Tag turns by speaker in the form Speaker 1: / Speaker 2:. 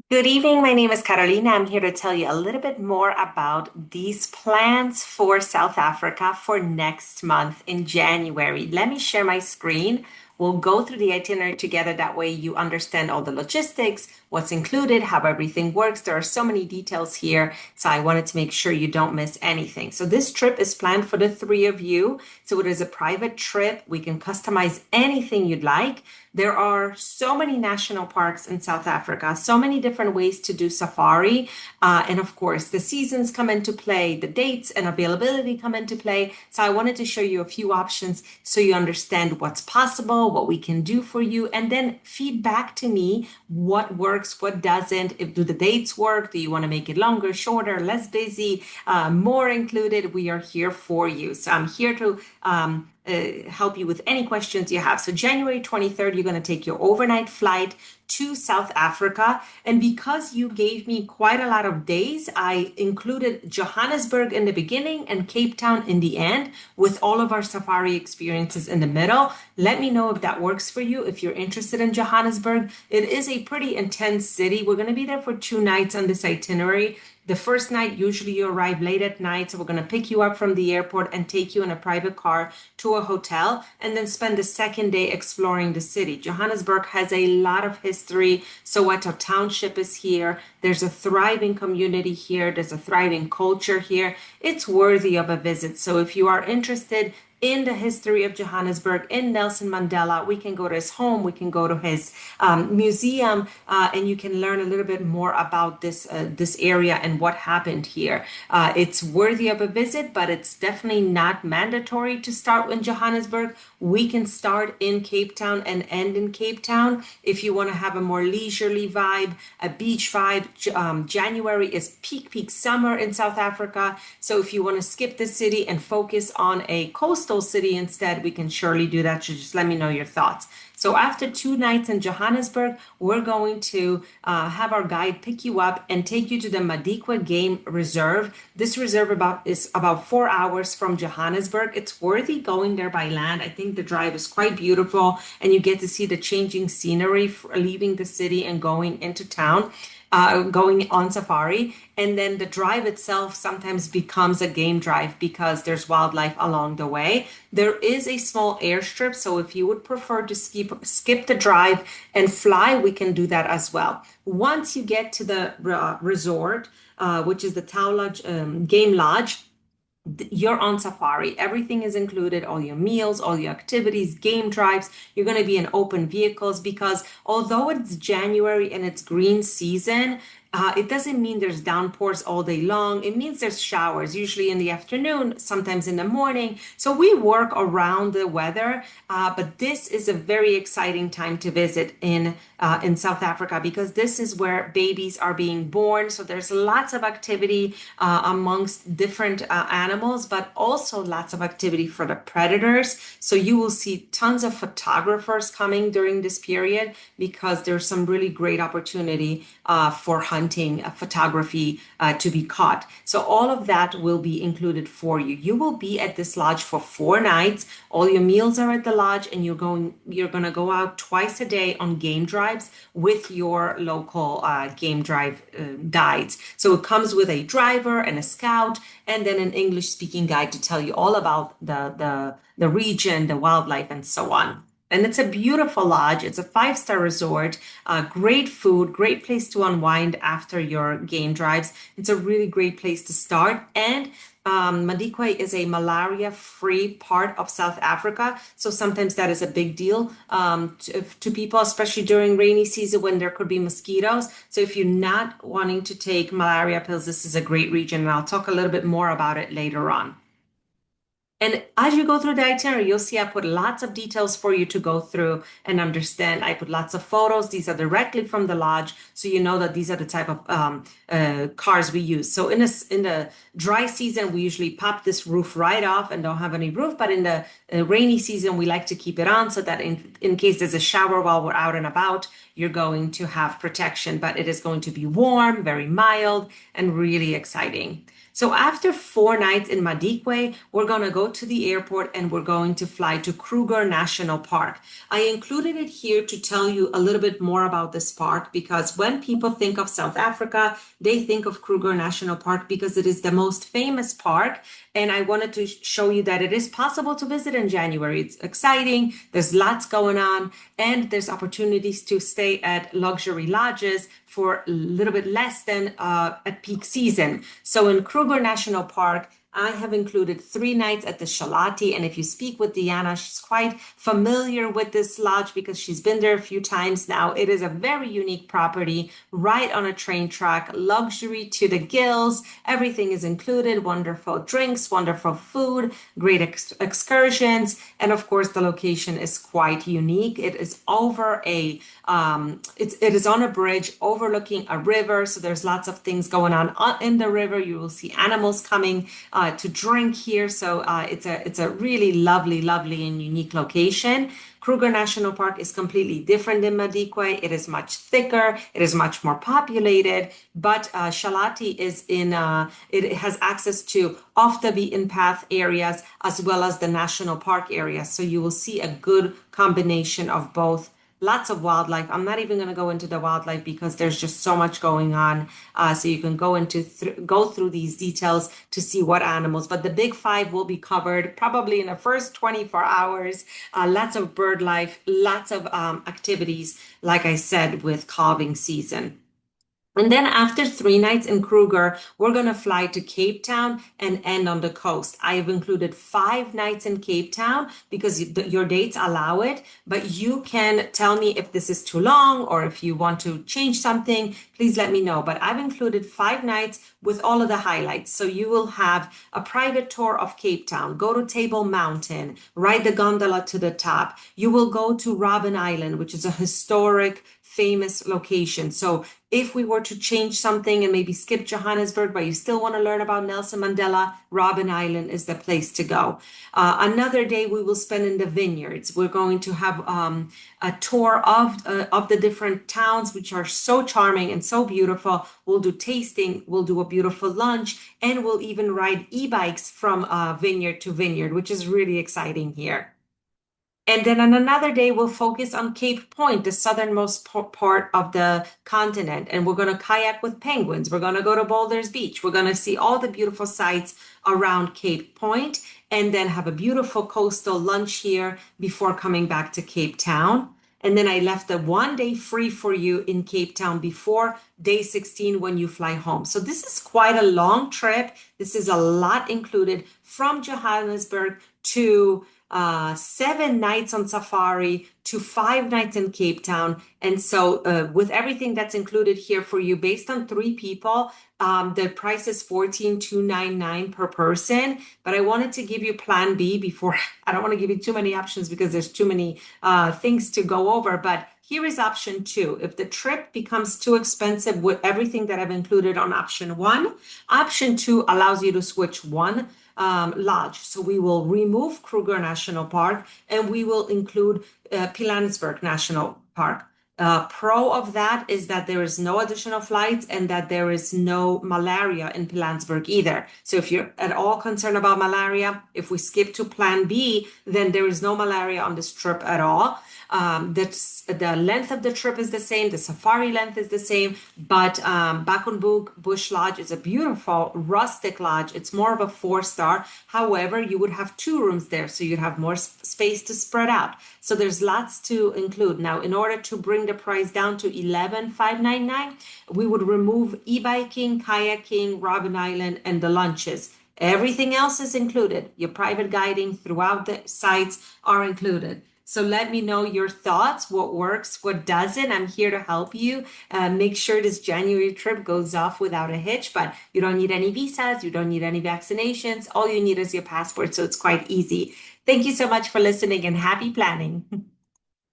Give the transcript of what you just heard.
Speaker 1: Good evening. My name is Carolina. I'm here to tell you a little bit more about these plans for South Africa for next month in January. Let me share my screen. We'll go through the itinerary together. That way you understand all the logistics, what's included, how everything works. There are so many details here, so I wanted to make sure you don't miss anything. So this trip is planned for the three of you. So it is a private trip. We can customize anything you'd like. There are so many national parks in South Africa, so many different ways to do safari. And of course, the seasons come into play, the dates and availability come into play. So I wanted to show you a few options so you understand what's possible, what we can do for you, and then feedback to me what works, what doesn't. If do the dates work? Do you want to make it longer, shorter, less busy, more included? We are here for you. So I'm here to help you with any questions you have. So January 23rd, you're going to take your overnight flight to South Africa. And because you gave me quite a lot of days, I included Johannesburg in the beginning and Cape Town in the end with all of our safari experiences in the middle. Let me know if that works for you. If you're interested in Johannesburg, it is a pretty intense city. We're going to be there for 2 nights on this itinerary. The first night, usually you arrive late at night, so we're going to pick you up from the airport and take you in a private car to a hotel, and then spend the second day exploring the city. Johannesburg has a lot of history. Soweto Township is here. There's a thriving community here. There's a thriving culture here. It's worthy of a visit. So if you are interested in the history of Johannesburg, in Nelson Mandela, we can go to his home, we can go to his museum, and you can learn a little bit more about this area and what happened here. It's worthy of a visit, but it's definitely not mandatory to start in Johannesburg. We can start in Cape Town and end in Cape Town if you want to have a more leisurely vibe, a beach vibe. January is peak summer in South Africa. So if you want to skip the city and focus on a coastal city instead, we can surely do that. So just let me know your thoughts. So after 2 nights in Johannesburg, we're going to have our guide pick you up and take you to the Madikwe Game Reserve. This reserve is about 4 hours from Johannesburg. It's worthy going there by land. I think the drive is quite beautiful, and you get to see the changing scenery leaving the city and going into town. Going on safari, and then the drive itself sometimes becomes a game drive because there's wildlife along the way. There is a small airstrip, so if you would prefer to skip the drive and fly, we can do that as well. Once you get to the resort, which is the Tau Lodge, Game Lodge, you're on safari. Everything is included, all your meals, all your activities, game drives. You're going to be in open vehicles because although it's January and it's green season, it doesn't mean there's downpours all day long. It means there's showers, usually in the afternoon, sometimes in the morning. So we work around the weather, but this is a very exciting time to visit in South Africa because this is where babies are being born. So there's lots of activity amongst different animals, but also lots of activity for the predators. So you will see tons of photographers coming during this period because there's some really great opportunity for hunting, photography to be caught. So all of that will be included for you. You will be at this lodge for 4 nights. All your meals are at the lodge, and you're going to go out twice a day on game drives with your local game drive guides. So it comes with a driver and a scout, and then an English speaking guide to tell you all about the region, the wildlife, and so on. And it's a beautiful lodge. It's a 5-star resort, great food, great place to unwind after your game drives. It's a really great place to start. And Madikwe is a malaria-free part of South Africa. So sometimes that is a big deal to people, especially during rainy season when there could be mosquitoes. So if you're not wanting to take malaria pills, this is a great region. And I'll talk a little bit more about it later on. And as you go through the itinerary, you'll see I put lots of details for you to go through and understand. I put lots of photos. These are directly from the lodge, so you know that these are the type of cars we use. So in the dry season, we usually pop this roof right off and don't have any roof. But in the rainy season, we like to keep it on so that in case there's a shower while we're out and about, you're going to have protection, but it is going to be warm, very mild, and really exciting. So after 4 nights in Madikwe, we're going to go to the airport and we're going to fly to Kruger National Park. I included it here to tell you a little bit more about this park because when people think of South Africa, they think of Kruger National Park because it is the most famous park. And I wanted to show you that it is possible to visit in January. It's exciting. There's lots going on and there's opportunities to stay at luxury lodges for a little bit less than at peak season. So in Kruger National Park, I have included 3 nights at the Shalati. And if you speak with Deanna, she's quite familiar with this lodge because she's been there a few times now. It is a very unique property right on a train track, luxury to the gills. Everything is included, wonderful drinks, wonderful food, great excursions. And of course, the location is quite unique. It is over it is on a bridge overlooking a river. So there's lots of things going on in the river. You will see animals coming to drink here. So it's a really lovely, lovely and unique location. Kruger National Park is completely different than Madikwe. It is much thicker. It is much more populated. But Shalati it has access to off the beaten path areas as well as the national park areas. So you will see a good combination of both. Lots of wildlife. I'm not even going to go into the wildlife because there's just so much going on. So you can go through these details to see what animals. But the big five will be covered probably in the first 24 hours. Lots of bird life, lots of activities, like I said, with calving season. And then after 3 nights in Kruger, we're going to fly to Cape Town and end on the coast. I have included 5 nights in Cape Town because your dates allow it, but you can tell me if this is too long or if you want to change something, please let me know. But I've included 5 nights with all of the highlights. So you will have a private tour of Cape Town, go to Table Mountain, ride the gondola to the top. You will go to Robben Island, which is a historic famous location. So if we were to change something and maybe skip Johannesburg, but you still want to learn about Nelson Mandela, Robben Island is the place to go. Another day we will spend in the vineyards. We're going to have a tour of the different towns, which are so charming and so beautiful. We'll do tasting, we'll do a beautiful lunch, and we'll even ride e-bikes from vineyard to vineyard, which is really exciting here. And then on another day, we'll focus on Cape Point, the southernmost part of the continent. And we're going to kayak with penguins. We're going to go to Boulders Beach. We're going to see all the beautiful sights around Cape Point and then have a beautiful coastal lunch here before coming back to Cape Town. And then I left the 1 day free for you in Cape Town before day 16 when you fly home. So this is quite a long trip. This is a lot included from Johannesburg to 7 nights on safari to 5 nights in Cape Town. And so with everything that's included here for you, based on 3 people, the price is $14,299 per person. But I wanted to give you plan B before. I don't want to give you too many options because there's too many things to go over. But here is option 2. If the trip becomes too expensive with everything that I've included on option 1, option 2 allows you to switch one lodge. So we will remove Kruger National Park and we will include Pilanesberg National Park. Pro of that is that there is no additional flights and that there is no malaria in Pilanesberg either. So if you're at all concerned about malaria, if we skip to plan B, then there is no malaria on this trip at all. The length of the trip is the same, the safari length is the same, but Bakenburg Bush Lodge is a beautiful rustic lodge. It's more of a 4-star. However, you would have 2 rooms there, so you'd have more space to spread out. So there's lots to include. Now, in order to bring the price down to $11,599, we would remove e-biking, kayaking, Robben Island, and the lunches. Everything else is included. Your private guiding throughout the sites are included. So let me know your thoughts, what works, what doesn't. I'm here to help you. Make sure this January trip goes off without a hitch, but you don't need any visas, you don't need any vaccinations. All you need is your passport, so it's quite easy. Thank you so much for listening and happy planning.